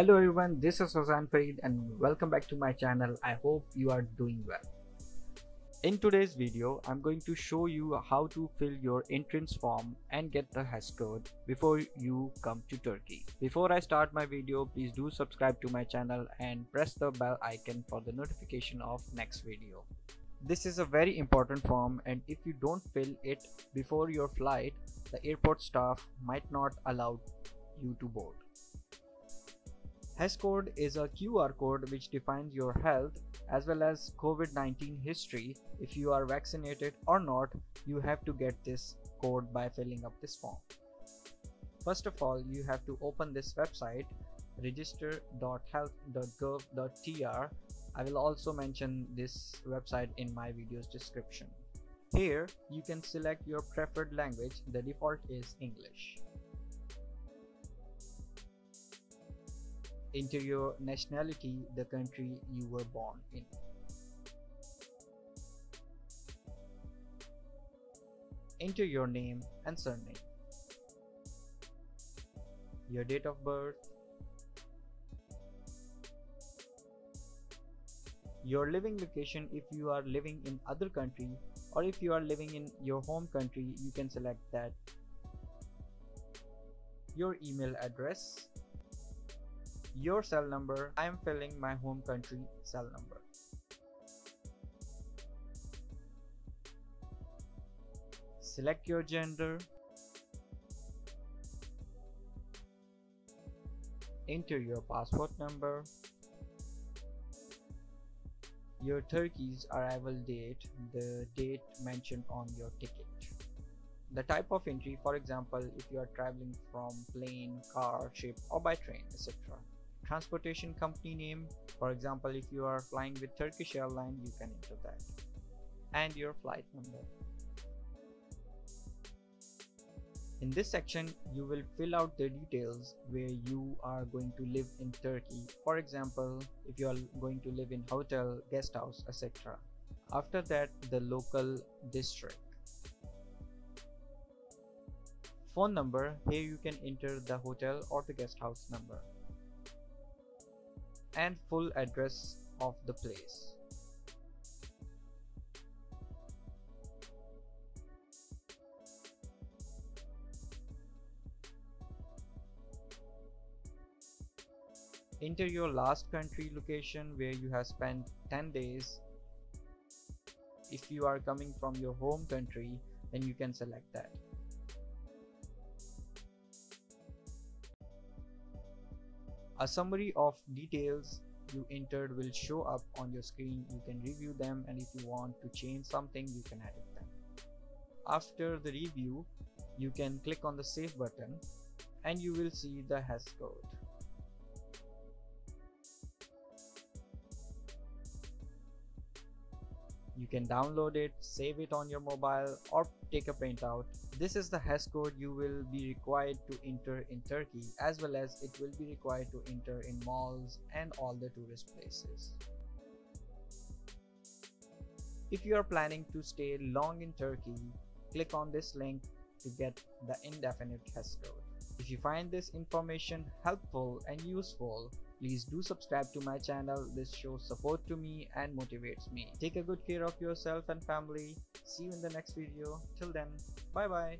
Hello everyone, this is Hasan Farid and welcome back to my channel. I hope you are doing well. In today's video, I'm going to show you how to fill your entrance form and get the hash code before you come to Turkey. Before I start my video, please do subscribe to my channel and press the bell icon for the notification of next video. This is a very important form, and if you don't fill it before your flight, the airport staff might not allow you to board. Hash code is a QR code which defines your health as well as COVID-19 history. If you are vaccinated or not, you have to get this code by filling up this form. First of all, you have to open this website, Register.Health.Gov.Tr. I will also mention this website in my video's description. Here, you can select your preferred language. The default is English. Enter your nationality, the country you were born in. Enter your name and surname. Your date of birth. Your living location if you are living in other country, or if you are living in your home country, you can select that. Your email address. Your cell number. I am filling my home country cell number. Select your gender. Enter your passport number. Your Turkey's arrival date, the date mentioned on your ticket. The type of entry, for example, if you are traveling from plane, car, ship, or by train, etc. Transportation company name, for example, if you are flying with Turkish Airlines, you can enter that. And your flight number. In this section, you will fill out the details where you are going to live in Turkey. For example, if you are going to live in hotel, guest house, etc. After that, the local district. Phone number, here you can enter the hotel or the guest house number. And full address of the place. Enter your last country location where you have spent 10 days. If you are coming from your home country, then you can select that. A summary of details you entered will show up on your screen. You can review them, and if you want to change something, you can edit them. After the review, you can click on the Save button and you will see the hash code. You can download it, save it on your mobile, or take a printout. This is the hash code you will be required to enter in Turkey, as well as it will be required to enter in malls and all the tourist places. If you are planning to stay long in Turkey, click on this link to get the indefinite hash code. If you find this information helpful and useful, please do subscribe to my channel. This shows support to me and motivates me. Take a good care of yourself and family. See you in the next video. Till then, bye bye.